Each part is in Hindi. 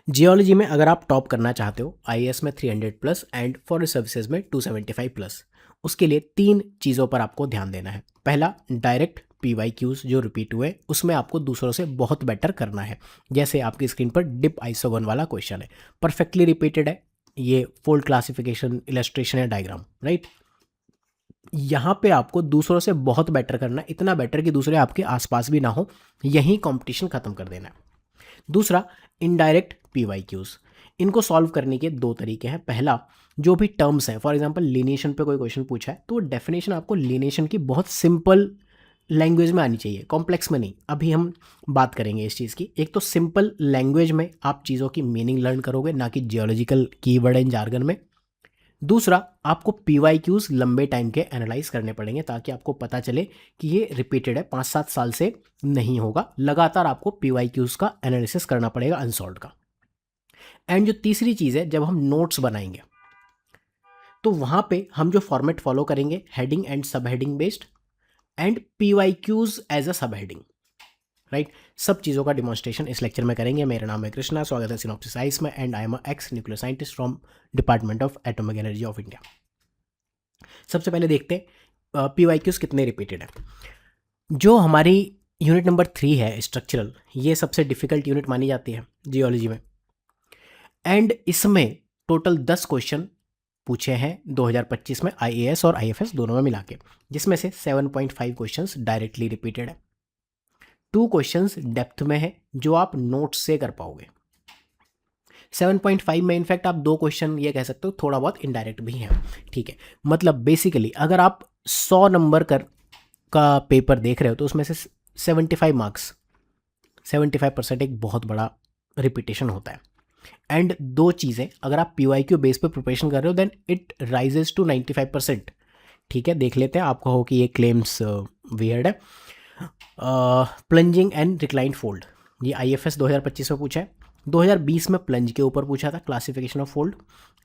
जियोलॉजी में अगर आप टॉप करना चाहते हो, आईएएस में 300 प्लस एंड फॉरेस्ट सर्विसेज में 275 प्लस, उसके लिए 3 चीज़ों पर आपको ध्यान देना है। पहला, डायरेक्ट PYQs जो रिपीट हुए उसमें आपको दूसरों से बहुत बेटर करना है। जैसे आपकी स्क्रीन पर डिप आइसो 1 वाला क्वेश्चन है, परफेक्टली रिपीटेड है, ये फोल्ड क्लासिफिकेशन, इलस्ट्रेशन या डायग्राम, राइट। यहाँ पे आपको दूसरों से बहुत बेटर करना है, इतना बेटर कि दूसरे आपके आसपास भी ना हो, यही कंपटीशन खत्म कर देना है। दूसरा, इनडायरेक्ट PYQs, इनको सॉल्व करने के 2 तरीके हैं। पहला, जो भी टर्म्स हैं, फॉर एग्जांपल लीनिएशन पे कोई क्वेश्चन पूछा है तो डेफिनेशन आपको लीनिएशन की बहुत सिंपल लैंग्वेज में आनी चाहिए, कॉम्प्लेक्स में नहीं। अभी हम बात करेंगे इस चीज़ की। एक तो सिंपल लैंग्वेज में आप चीज़ों की मीनिंग लर्न करोगे, ना कि जियोलॉजिकल कीवर्ड एंड जार्गन में। दूसरा, आपको PYQs लंबे टाइम के एनालाइज करने पड़ेंगे ताकि आपको पता चले कि ये रिपीटेड है, 5-7 साल से नहीं होगा। लगातार आपको PYQs का एनालिसिस करना पड़ेगा अनसॉल्व का। एंड जो तीसरी चीज़ है, जब हम नोट्स बनाएंगे तो वहाँ पे हम जो फॉर्मेट फॉलो करेंगे, heading and sub heading based and PYQs as a sub heading, right. सब चीज़ों का डिमॉन्स्ट्रेशन इस लेक्चर में करेंगे। मेरा नाम है कृष्णा, स्वागत है सिनॉप्सिस आइस में, and I am x nuclear scientist from department of atomic energy of India. सबसे पहले देखते हैं PYQs कितने रिपीटेड है। जो हमारी यूनिट नंबर 3 है स्ट्रक्चरल, ये सबसे डिफिकल्ट यूनिट मानी जाती है जियोलॉजी में, एंड इसमें टोटल 10 क्वेश्चन पूछे हैं 2025 में, IAS और IFS दोनों में मिला के, जिसमें से 7.5 क्वेश्चंस डायरेक्टली रिपीटेड है, 2 क्वेश्चंस डेप्थ में है जो आप नोट्स से कर पाओगे। 7.5 में इनफैक्ट आप 2 क्वेश्चन ये कह सकते हो थोड़ा बहुत इनडायरेक्ट भी है, ठीक है। मतलब बेसिकली अगर आप 100 नंबर का पेपर देख रहे हो तो उसमें से 75 मार्क्स, 75% एक बहुत बड़ा रिपीटेशन होता है। एंड 2 चीज़ें, अगर आप PYQ बेस पे प्रिपरेशन कर रहे हो देन इट राइजेस टू 95%, ठीक है। देख लेते हैं, आपको हो कि ये क्लेम्स वियर्ड है। प्लंजिंग एंड रिक्लाइंड फोल्ड, ये IFS 2025 में पूछा है। 2020 में प्लंज के ऊपर पूछा था, क्लासिफिकेशन ऑफ फोल्ड,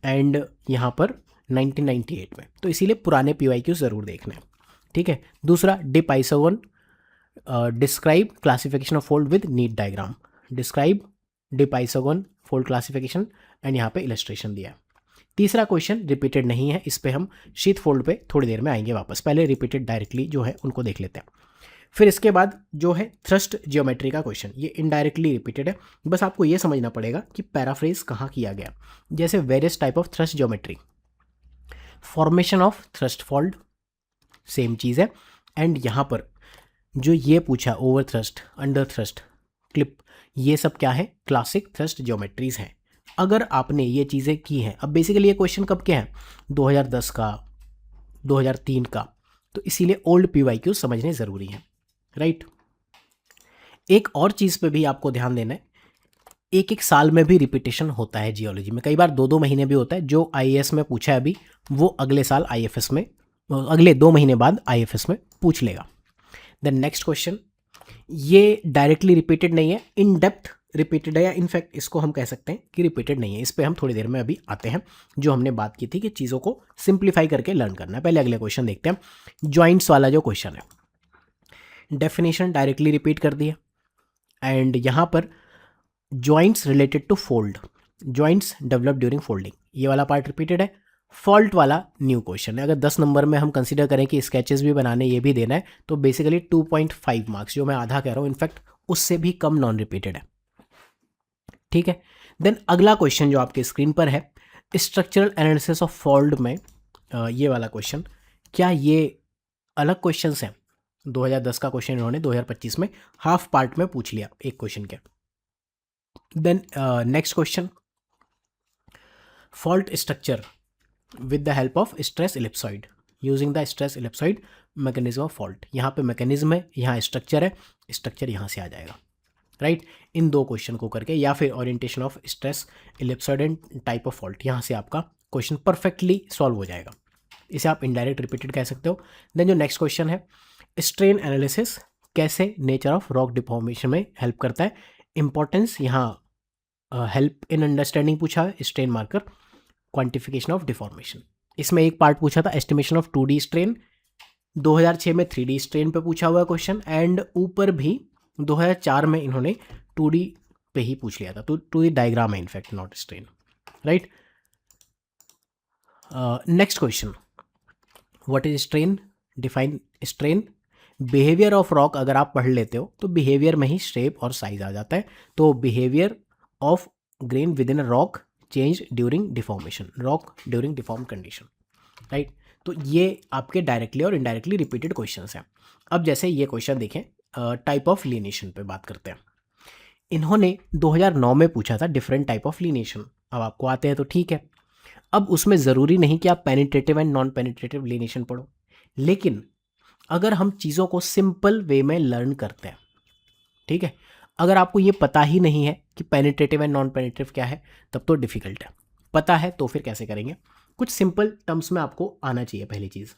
एंड यहाँ पर 1998 में, तो इसीलिए पुराने PYQ ज़रूर देखना है, ठीक है। दूसरा, dip iso 1, describe classification of fold with neat diagram, describe dip iso 1 fold classification, and यहाँ पे इलस्ट्रेशन दिया है। तीसरा क्वेश्चन रिपीटेड नहीं है, इस पे हम शीट फोल्ड पे थोड़ी देर में आएंगे वापस, पहले रिपीटेड डायरेक्टली जो है उनको देख लेते हैं। फिर इसके बाद जो है थ्रस्ट जियोमेट्री का क्वेश्चन, ये इनडायरेक्टली रिपीटेड है, बस आपको ये समझना पड़ेगा कि पैराफ्रेज कहाँ किया गया। जैसे various type of thrust geometry, formation of thrust fold, same चीज़ है। एंड यहाँ पर जो ये पूछा over thrust, under thrust, clip, ये सब क्या है, क्लासिक थ्रस्ट जियोमेट्रीज हैं। अगर आपने ये चीज़ें की हैं, अब बेसिकली ये क्वेश्चन कब के हैं, 2010 का, 2003 का, तो इसीलिए ओल्ड PYQ समझने ज़रूरी है, राइट। एक और चीज़ पे भी आपको ध्यान देना है, एक साल में भी रिपीटेशन होता है जियोलॉजी में, कई बार 2-2 महीने भी होता है। जो IAS में पूछा है अभी, वो अगले साल IFS में, अगले 2 महीने बाद IFS में पूछ लेगा। देन नेक्स्ट क्वेश्चन, ये डायरेक्टली रिपीटेड नहीं है, इन डेप्थ रिपीटेड है, या इनफैक्ट इसको हम कह सकते हैं कि रिपीटेड नहीं है। इस पे हम थोड़ी देर में अभी आते हैं। जो हमने बात की थी कि चीज़ों को सिंप्लीफाई करके लर्न करना है, पहले अगले क्वेश्चन देखते हैं। जॉइंट्स वाला जो क्वेश्चन है, डेफिनेशन डायरेक्टली रिपीट कर दिया, एंड यहाँ पर joints related to fold, joints develop during folding, ये वाला पार्ट रिपीटेड है। फॉल्ट वाला न्यू क्वेश्चन है। अगर 10 नंबर में हम कंसीडर करें कि स्केचेस भी बनाने, ये भी देना है, तो बेसिकली 2.5 मार्क्स, जो मैं आधा कह रहा हूँ इनफैक्ट उससे भी कम नॉन रिपीटेड है, ठीक है। देन अगला क्वेश्चन जो आपके स्क्रीन पर है, स्ट्रक्चरल एनालिसिस ऑफ फोल्ड में, ये वाला क्वेश्चन, क्या ये अलग क्वेश्चंस हैं? 2010 का क्वेश्चन इन्होंने 2025 में हाफ पार्ट में पूछ लिया एक क्वेश्चन के। Then next question, fault structure with the help of stress ellipsoid, using the stress ellipsoid mechanism of fault. यहाँ पे मैकेनिज्म है, यहाँ स्ट्रक्चर है, स्ट्रक्चर यहाँ से आ जाएगा, राइट। इन 2 क्वेश्चन को करके, या फिर orientation of stress ellipsoid and type of fault, यहाँ से आपका क्वेश्चन परफेक्टली सॉल्व हो जाएगा। इसे आप इनडायरेक्ट रिपीटेड कह सकते हो। देन जो नेक्स्ट क्वेश्चन है, स्ट्रेन एनालिसिस कैसे नेचर ऑफ रॉक डिफॉर्मेशन में हेल्प करता है, इंपॉर्टेंस, यहाँ हेल्प इन अंडरस्टैंडिंग पूछा है, strain marker, quantification of deformation. इसमें एक पार्ट पूछा था एस्टिमेशन ऑफ 2D स्ट्रेन, 2006 में 3D स्ट्रेन पे पूछा हुआ क्वेश्चन, एंड ऊपर भी 2004 में इन्होंने 2D पे ही पूछ लिया था, टू द डायग्राम है in fact, not strain, right. Next question, what is strain, define strain. Behaviour of rock अगर आप पढ़ लेते हो तो बिहेवियर में ही शेप और साइज आ जाता है। तो behaviour of grain with in a rock change during deformation, rock during deform condition, right. तो ये आपके डायरेक्टली और इनडायरेक्टली रिपीटेड क्वेश्चंस हैं। अब जैसे ये क्वेश्चन देखें, टाइप ऑफ लीनिएशन पे बात करते हैं। इन्होंने 2009 में पूछा था डिफरेंट टाइप ऑफ लीनिएशन। अब आपको आते हैं तो ठीक है, अब उसमें ज़रूरी नहीं कि आप penetrative and non penetrative lineation पढ़ो, लेकिन अगर हम चीज़ों को सिंपल वे में लर्न करते हैं, ठीक है, अगर आपको ये पता ही नहीं है कि पेनिट्रेटिव एंड नॉन पेनिट्रेटिव क्या है, तब तो डिफिकल्ट है। पता है तो फिर कैसे करेंगे, कुछ सिंपल टर्म्स में आपको आना चाहिए। पहली चीज़,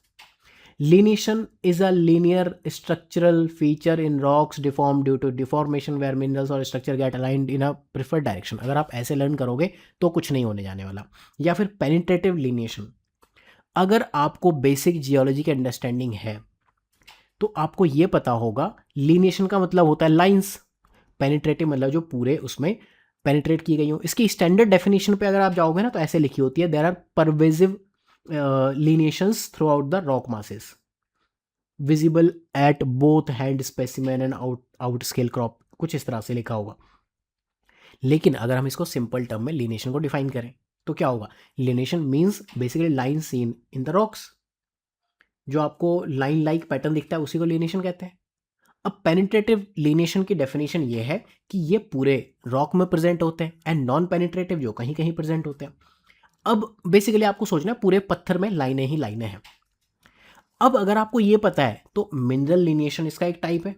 lineation is a linear structural feature in rocks deform due to deformation where minerals और structure get aligned in a preferred direction. अगर आप ऐसे लर्न करोगे तो कुछ नहीं होने जाने वाला। या फिर पेनिट्रेटिव लीनिएशन, अगर आपको बेसिक जियोलॉजी की अंडरस्टैंडिंग है तो आपको ये पता होगा लीनिएशन का मतलब होता है लाइंस, पेनिट्रेटिव मतलब जो पूरे उसमें पेनिट्रेट की गई हो। इसकी स्टैंडर्ड डेफिनेशन पे अगर आप जाओगे ना तो ऐसे लिखी होती है, there are pervasive lineations throughout the rock masses visible at both hand specimen and out scale crop, कुछ इस तरह से लिखा होगा। लेकिन अगर हम इसको सिंपल टर्म में लीनिएशन को डिफाइन करें तो क्या होगा, lineation means basically line seen in the rocks, जो आपको लाइन लाइक पैटर्न दिखता है उसी को लीनिएशन कहते हैं। अब पेनिट्रेटिव लीनिएशन की डेफिनेशन ये है कि ये पूरे रॉक में प्रेजेंट होते हैं, एंड नॉन पेनिट्रेटिव जो कहीं कहीं प्रेजेंट होते हैं। अब बेसिकली आपको सोचना है पूरे पत्थर में लाइनें ही लाइनें हैं। अब अगर आपको ये पता है तो मिनरल लीनिएशन इसका एक टाइप है,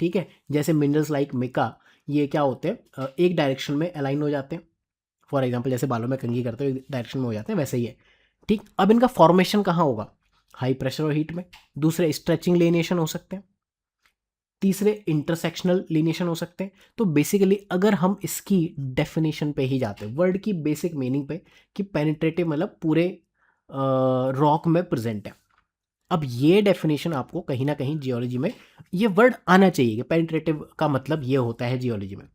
ठीक है। जैसे मिनरल्स लाइक मिका, ये क्या होते हैं, एक डायरेक्शन में अलाइन हो जाते हैं। फॉर एग्जाम्पल जैसे बालों में कंघी करते हो एक डायरेक्शन में हो जाते हैं, वैसे ही है, ठीक। अब इनका फॉर्मेशन कहाँ होगा, हाई प्रेशर और हीट में। दूसरे स्ट्रेचिंग लीनिएशन हो सकते हैं, तीसरे इंटरसेक्शनल लीनिएशन हो सकते हैं। तो बेसिकली अगर हम इसकी डेफिनेशन पे ही जाते हैं, वर्ड की बेसिक मीनिंग पे, कि पेनिट्रेटिव मतलब पूरे रॉक में प्रेजेंट है। अब ये डेफिनेशन आपको कहीं ना कहीं जियोलॉजी में ये वर्ड आना चाहिए कि पेनिट्रेटिव का मतलब ये होता है जियोलॉजी में।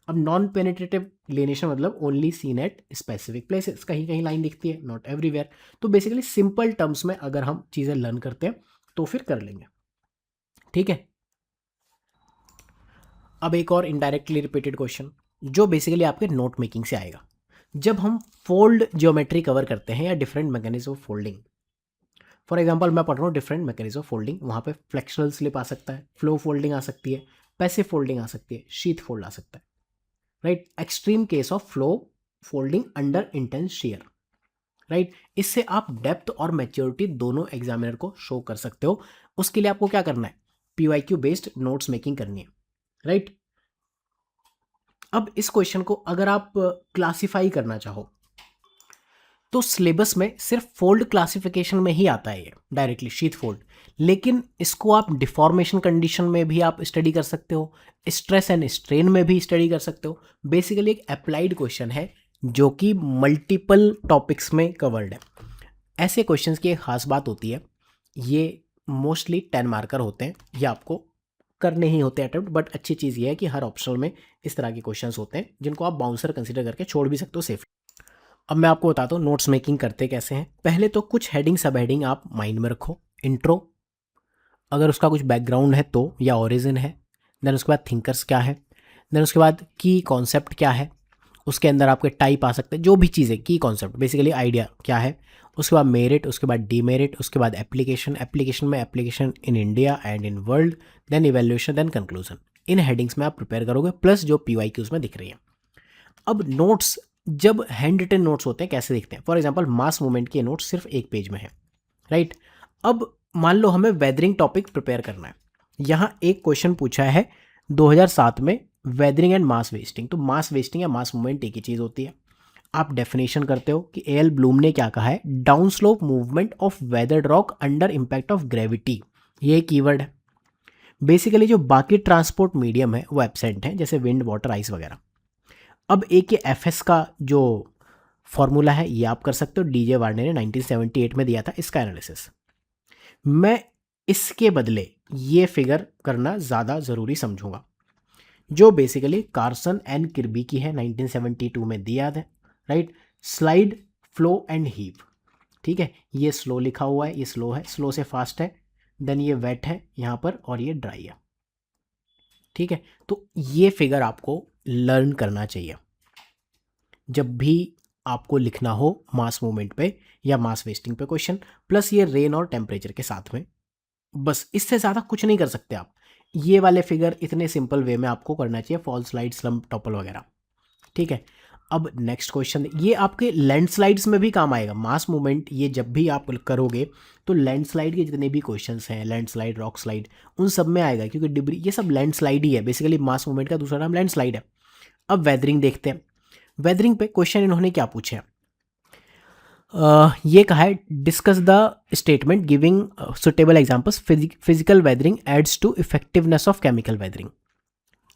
अब नॉन पेनिट्रेटिव लीनिएशन मतलब only seen at specific places, कहीं कहीं लाइन दिखती है, नॉट एवरीवेयर। तो बेसिकली सिंपल टर्म्स में अगर हम चीज़ें लर्न करते हैं तो फिर कर लेंगे, ठीक है। अब एक और इनडायरेक्टली रिपीटेड क्वेश्चन जो बेसिकली आपके नोट मेकिंग से आएगा। जब हम फोल्ड ज्योमेट्री कवर करते हैं या different mechanism of folding, for example मैं पढ़ रहा हूँ डिफरेंट मैकेनिज्म ऑफ फोल्डिंग, वहाँ पे फ्लेक्शनल स्लिप आ सकता है, फ्लो फोल्डिंग आ सकती है, पैसिव फोल्डिंग आ सकती है, शीथ फोल्ड आ सकता है, right. Extreme case of flow folding under intense shear, right. इससे आप डेप्थ और मैच्योरिटी दोनों एग्जामिनर को शो कर सकते हो। उसके लिए आपको क्या करना है, PYQ बेस्ड नोट्स मेकिंग करनी है, राइट। अब इस क्वेश्चन को अगर आप क्लासिफाई करना चाहो तो सिलेबस में सिर्फ फोल्ड क्लासिफिकेशन में ही आता है ये डायरेक्टली शीथ फोल्ड, लेकिन इसको आप डिफॉर्मेशन कंडीशन में भी आप स्टडी कर सकते हो, स्ट्रेस एंड स्ट्रेन में भी स्टडी कर सकते हो। बेसिकली एक अप्लाइड क्वेश्चन है जो कि मल्टीपल टॉपिक्स में कवर्ड है। ऐसे क्वेश्चंस की एक खास बात होती है, ये मोस्टली 10 मार्कर होते हैं, ये आपको करने ही होते हैं अटेम्प्ट, बट अच्छी चीज़ ये है कि हर ऑप्शनल में इस तरह के क्वेश्चंस होते हैं जिनको आप बाउंसर कंसिडर करके छोड़ भी सकते हो सेफली। अब मैं आपको बताता हूँ नोट्स मेकिंग करते कैसे हैं। पहले तो कुछ हेडिंग सब हेडिंग आप माइंड में रखो। इंट्रो, अगर उसका कुछ बैकग्राउंड है तो, या ओरिजिन है। देन उसके बाद थिंकर्स क्या है, देन उसके बाद की कॉन्सेप्ट क्या है, उसके अंदर आपके टाइप आ सकते हैं, जो भी चीज़ें की कॉन्सेप्ट बेसिकली आइडिया क्या है। उसके बाद मेरिट, उसके बाद डीमेरिट, उसके बाद एप्लीकेशन, एप्लीकेशन में application in India and in world, then evaluation, then conclusion. इन हेडिंग्स में आप प्रिपेयर करोगे, प्लस जो PYQs में दिख रही है। अब नोट्स जब हैंड रिटन नोट्स होते हैं कैसे दिखते हैं, फॉर एग्जांपल मास मूवमेंट के नोट्स सिर्फ एक पेज में है, राइट। अब मान लो हमें वेदरिंग टॉपिक प्रिपेयर करना है, यहाँ एक क्वेश्चन पूछा है 2007 में, वेदरिंग एंड मास वेस्टिंग। तो मास वेस्टिंग या मास मूवमेंट एक ही चीज़ होती है। आप डेफिनेशन करते हो कि A.L. ब्लूम ने क्या कहा है, down slope movement of weathered rock under impact of gravity, ये कीवर्ड है। बेसिकली जो बाकी ट्रांसपोर्ट मीडियम है वो एब्सेंट है, जैसे विंड, वाटर, आइस वगैरह। अब AKFS का जो फॉर्मूला है ये आप कर सकते हो, DJ वार्ने ने 1978 में दिया था इसका एनालिसिस। मैं इसके बदले ये फिगर करना ज़्यादा ज़रूरी समझूंगा। जो बेसिकली कार्सन एंड किर्बी की है, 1972 में दिया है, right. Slide, flow and heave, ठीक है। ये स्लो लिखा हुआ है, ये स्लो है, स्लो से फास्ट है, देन ये वेट है यहाँ पर और ये ड्राई है, ठीक है। तो ये फिगर आपको लर्न करना चाहिए जब भी आपको लिखना हो मास मूवमेंट पे या मास वेस्टिंग पे क्वेश्चन, प्लस ये रेन और टेम्परेचर के साथ में। बस इससे ज़्यादा कुछ नहीं कर सकते आप। ये वाले फिगर इतने सिंपल वे में आपको करना चाहिए, फॉल स्लाइड, स्लम्प, टॉपल वगैरह, ठीक है। अब नेक्स्ट क्वेश्चन, ये आपके लैंडस्लाइड्स में भी काम आएगा। मास मूवमेंट ये जब भी आप करोगे तो लैंडस्लाइड के जितने भी क्वेश्चंस हैं, लैंडस्लाइड, रॉक स्लाइड, उन सब में आएगा, क्योंकि डिब्री ये सब लैंडस्लाइड ही है। बेसिकली मास मूवमेंट का दूसरा नाम लैंडस्लाइड है। अब वेदरिंग देखते हैं। वेदरिंग पे क्वेश्चन इन्होंने क्या पूछे हैं, ये कहा है discuss the statement giving suitable examples, physical weathering aids to effectiveness of chemical weathering.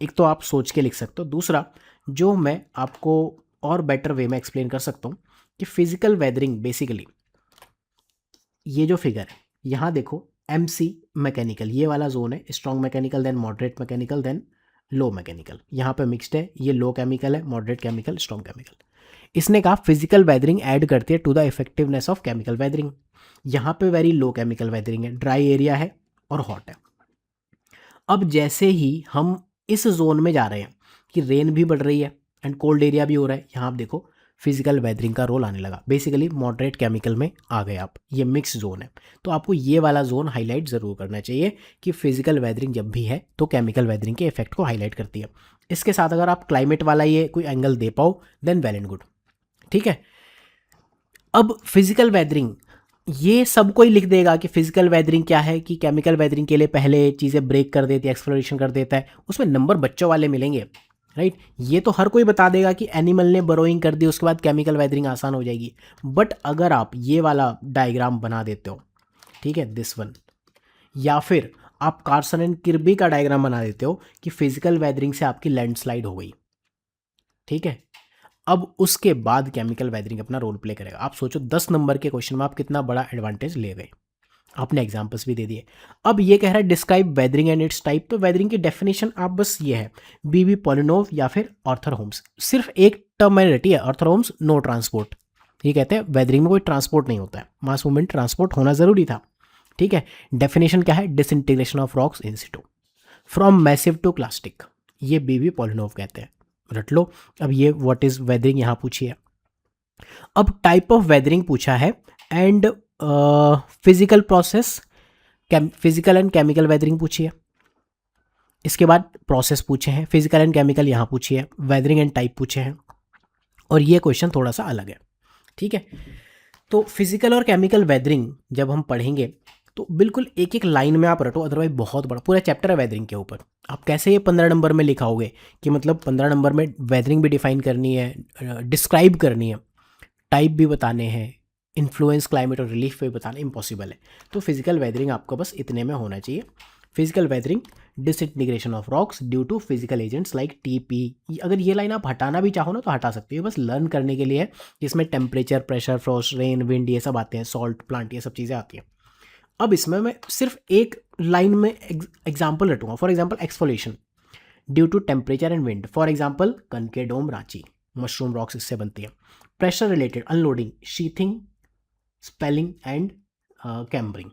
एक तो आप सोच के लिख सकते हो, दूसरा जो मैं आपको और बेटर वे में एक्सप्लेन कर सकता हूँ कि फिजिकल वेदरिंग बेसिकली ये जो फिगर है यहाँ देखो, MC मैकेनिकल ये वाला जोन है, strong mechanical, then moderate mechanical, then low mechanical. यहाँ पे मिक्सड है, ये लो केमिकल है, मॉडरेट केमिकल, स्ट्रॉन्ग केमिकल। इसने कहा फिजिकल वेदरिंग ऐड करती है to the effectiveness of chemical weathering. यहाँ पे वेरी लो केमिकल वेदरिंग है, ड्राई एरिया है और हॉट है। अब जैसे ही हम इस जोन में जा रहे हैं कि रेन भी बढ़ रही है एंड कोल्ड एरिया भी हो रहा है, यहाँ आप देखो फिजिकल वेदरिंग का रोल आने लगा। बेसिकली मॉडरेट केमिकल में आ गए आप, ये मिक्स जोन है। तो आपको ये वाला जोन हाईलाइट ज़रूर करना चाहिए कि फिजिकल वेदरिंग जब भी है तो केमिकल वेदरिंग के इफेक्ट को हाईलाइट करती है। इसके साथ अगर आप क्लाइमेट वाला ये कोई एंगल दे पाओ देन वेल एंड गुड, ठीक है। अब फिजिकल वेदरिंग ये सब कोई लिख देगा कि फिजिकल वेदरिंग क्या है, कि केमिकल वेदरिंग के लिए पहले चीज़ें ब्रेक कर देती है, एक्सप्लोरेशन कर देता है, उसमें नंबर बच्चों वाले मिलेंगे, राइट। ये तो हर कोई बता देगा कि एनिमल ने बरोइंग कर दी उसके बाद केमिकल वेदरिंग आसान हो जाएगी। बट अगर आप ये वाला डायग्राम बना देते हो, ठीक है, दिस वन, या फिर आप कार्सन एंड किर्बी का डायग्राम बना देते हो कि फिजिकल वेदरिंग से आपकी लैंडस्लाइड हो गई, ठीक है, अब उसके बाद केमिकल वेदरिंग अपना रोल प्ले करेगा। आप सोचो 10 नंबर के क्वेश्चन में आप कितना बड़ा एडवांटेज ले गए। आपने एग्जाम्पल्स भी दे दिए। अब ये कह रहा है describe weathering and it's type, तो वेदरिंग की डेफिनेशन आप बस ये है, BB पॉलिनोव या फिर आर्थर होम्स। सिर्फ एक टर्म मैंने रटी है, आर्थर होम्स, नो ट्रांसपोर्ट। ये कहते हैं वेदरिंग में कोई ट्रांसपोर्ट नहीं होता है, मास मूवमेंट ट्रांसपोर्ट होना ज़रूरी था, ठीक है। डेफिनेशन क्या है, disintegration of rocks in situ from massive to clastic, ये BB पॉलिनोव कहते हैं, रट लो। अब ये व्हाट इज वेदरिंग यहाँ पूछी है। अब टाइप ऑफ वेदरिंग पूछा है and physical process, physical and chemical weathering पूछी है। इसके बाद प्रोसेस पूछे हैं, फिजिकल एंड केमिकल यहाँ पूछी है, वेदरिंग एंड टाइप पूछे हैं, और ये क्वेश्चन थोड़ा सा अलग है, ठीक है। तो फिजिकल और केमिकल वेदरिंग जब हम पढ़ेंगे तो बिल्कुल एक एक लाइन में आप रटो, अदरवाइज बहुत बड़ा पूरा चैप्टर है वेदरिंग के ऊपर। आप कैसे ये 15 नंबर में लिखाओगे कि मतलब 15 नंबर में वेदरिंग भी डिफाइन करनी है, डिस्क्राइब करनी है, टाइप भी बताने हैं, इन्फ्लुएंस, क्लाइमेट और रिलीफ भी बताना इम्पॉसिबल है। तो फिजिकल वेदरिंग आपको बस इतने में होना चाहिए। Physical weathering disintegration of rocks due to physical agents like TP। अगर ये लाइन आप हटाना भी चाहो ना तो हटा सकते हो, बस लर्न करने के लिए है। इसमें temperature, pressure, frost, rain, wind ये सब आते हैं, सॉल्ट, प्लांट, ये सब चीज़ें आती हैं। अब इसमें मैं सिर्फ एक लाइन में एग्जाम्पल रटूंगा। For example exfoliation due to temperature and wind, for example कनकेडोम रांची, मशरूम रॉक्स इससे बनती है। Pressure related unloading, sheeting, spalling and cambering,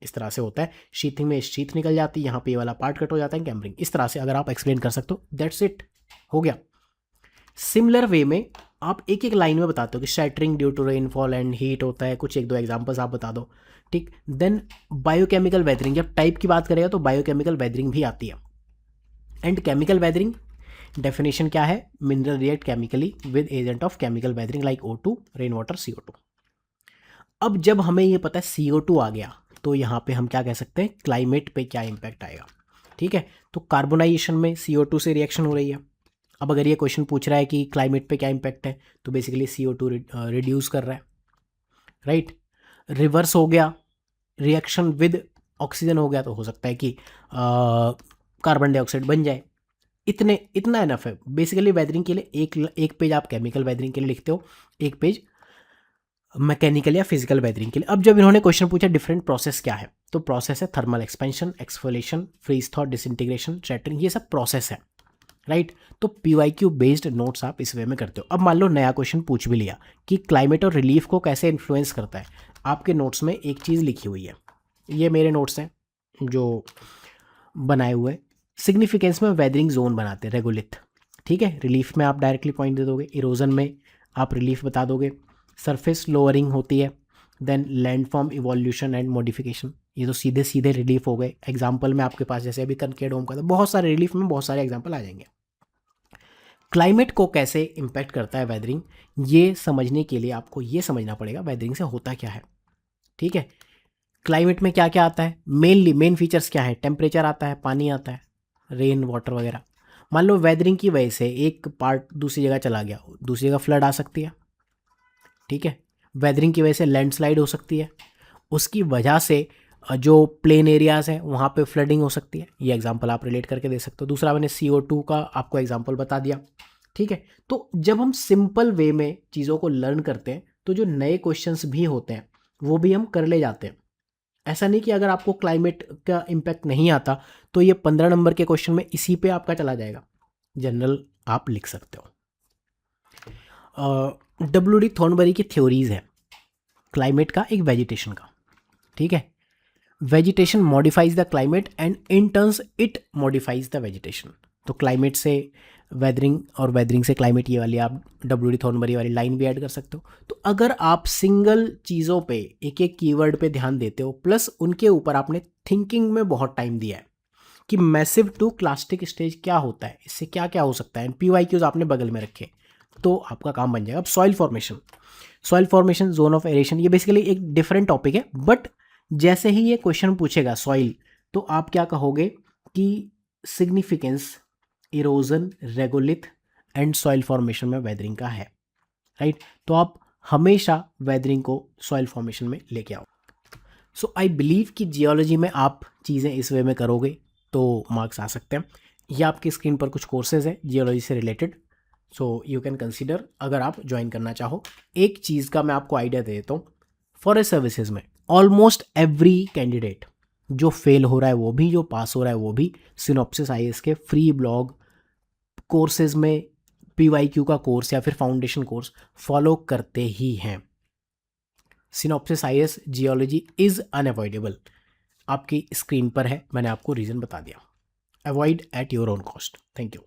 इस तरह से होता है। शीथिंग में शीथ निकल जाती है, यहाँ पे ये वाला पार्ट कट हो जाता है, कैम्बरिंग। इस तरह से अगर आप एक्सप्लेन कर सकते हो, दैट्स इट, हो गया। सिमिलर वे में आप एक एक लाइन में बताते हो कि shattering due to rainfall and heat होता है, कुछ एक दो एग्जांपल्स आप बता दो, ठीक। देन बायोकेमिकल वेदरिंग, जब टाइप की बात करेगा तो बायोकेमिकल वेदरिंग भी आती है। एंड केमिकल वेदरिंग डेफिनेशन क्या है, mineral react chemically with agent of chemical weathering like O2, rain water, CO2। अब जब हमें ये पता है CO2 आ गया तो यहाँ पे हम क्या कह सकते हैं, क्लाइमेट पे क्या इम्पैक्ट आएगा, ठीक है। तो कार्बोनाइजेशन में CO2 से रिएक्शन हो रही है। अब अगर ये क्वेश्चन पूछ रहा है कि क्लाइमेट पे क्या इम्पैक्ट है, तो बेसिकली CO2 रिड्यूस कर रहा है, राइट। रिवर्स हो गया, रिएक्शन विद ऑक्सीजन हो गया, तो हो सकता है कि कार्बन डाइऑक्साइड बन जाए। इतना इनफ है बेसिकली वेदरिंग के लिए। एक पेज आप केमिकल वेदरिंग के लिए लिखते हो, एक पेज मैकेनिकल या फिजिकल वेदरिंग के लिए। अब जब इन्होंने क्वेश्चन पूछा डिफरेंट प्रोसेस क्या है, तो प्रोसेस है thermal expansion, exfoliation, freeze thaw, disintegration, shattering, ये सब प्रोसेस है, राइट। तो PYQ बेस्ड नोट्स आप इस वे में करते हो। अब मान लो नया क्वेश्चन पूछ भी लिया कि क्लाइमेट और रिलीफ को कैसे इन्फ्लुएंस करता है। आपके नोट्स में एक चीज़ लिखी हुई है, ये मेरे नोट्स हैं जो बनाए हुए। सिग्निफिकेंस में वेदरिंग जोन बनाते हैं रेगोलिथ, ठीक है। रिलीफ में आप डायरेक्टली पॉइंट दे दोगे, इरोजन में आप रिलीफ बता दोगे, सरफेस लोअरिंग होती है, then landform evolution and modification, ये तो सीधे सीधे रिलीफ हो गए। एग्जाम्पल में आपके पास जैसे अभी कनकेड होम का था, बहुत सारे रिलीफ में बहुत सारे एग्जाम्पल आ जाएंगे। क्लाइमेट को कैसे इम्पैक्ट करता है वेदरिंग, ये समझने के लिए आपको ये समझना पड़ेगा वेदरिंग से होता क्या है, ठीक है। क्लाइमेट में क्या क्या आता है, मेनली मेन फीचर्स क्या है, टेम्परेचर आता है, पानी आता है, रेन वाटर वगैरह। मान लो वेदरिंग की वजह से एक पार्ट दूसरी जगह चला गया, दूसरी जगह फ्लड आ सकती है, ठीक है। वेदरिंग की वजह से लैंडस्लाइड हो सकती है, उसकी वजह से जो प्लेन एरियाज़ हैं वहाँ पे फ्लडिंग हो सकती है। ये एग्जांपल आप रिलेट करके दे सकते हो। दूसरा मैंने CO2 का आपको एग्जांपल बता दिया, ठीक है। तो जब हम सिंपल वे में चीज़ों को लर्न करते हैं तो जो नए क्वेश्चंस भी होते हैं वो भी हम कर ले जाते हैं। ऐसा नहीं कि अगर आपको क्लाइमेट का इम्पैक्ट नहीं आता तो ये 15 नंबर के क्वेश्चन में इसी पे आपका चला जाएगा, जनरल आप लिख सकते हो। WD थॉर्नबरी की थ्योरीज है क्लाइमेट का, एक वेजिटेशन का, ठीक है। Vegetation modifies the climate and in turns it modifies the vegetation. तो क्लाइमेट से वेदरिंग और वेदरिंग से क्लाइमेट, ये वाली आप WD थॉर्नबरी वाली लाइन भी ऐड कर सकते हो। तो अगर आप सिंगल चीज़ों पे एक एक कीवर्ड पे ध्यान देते हो, प्लस उनके ऊपर आपने थिंकिंग में बहुत टाइम दिया है कि मैसिव टू क्लास्टिक स्टेज क्या होता है, इससे क्या क्या हो सकता है, एंड PYQs आपने बगल में रखे, तो आपका काम बन जाएगा। अब soil formation, zone of aeration, ये बेसिकली एक डिफरेंट टॉपिक है, बट जैसे ही ये क्वेश्चन पूछेगा सॉइल, तो आप क्या कहोगे कि significance erosion, regolith and soil formation में वेदरिंग का है, राइट। तो आप हमेशा वेदरिंग को सॉइल फॉर्मेशन में लेके आओ। सो आई बिलीव कि जियोलॉजी में आप चीज़ें इस वे में करोगे तो मार्क्स आ सकते हैं। ये आपकी स्क्रीन पर कुछ कोर्सेज हैं जियोलॉजी से related, so you can consider अगर आप ज्वाइन करना चाहो। एक चीज़ का मैं आपको आइडिया दे देता हूँ, फॉरेस्ट सर्विसेज में ऑलमोस्ट एवरी कैंडिडेट, जो फेल हो रहा है वो भी, जो पास हो रहा है वो भी, सिनॉप्सिस IAS के फ्री ब्लॉग कोर्सेज में PYQ का कोर्स या फिर फाउंडेशन कोर्स फॉलो करते ही हैं। Synopsis IAS geology is unavoidable, आपकी स्क्रीन पर है, मैंने आपको रीज़न बता दिया। Avoid at your own cost. Thank you.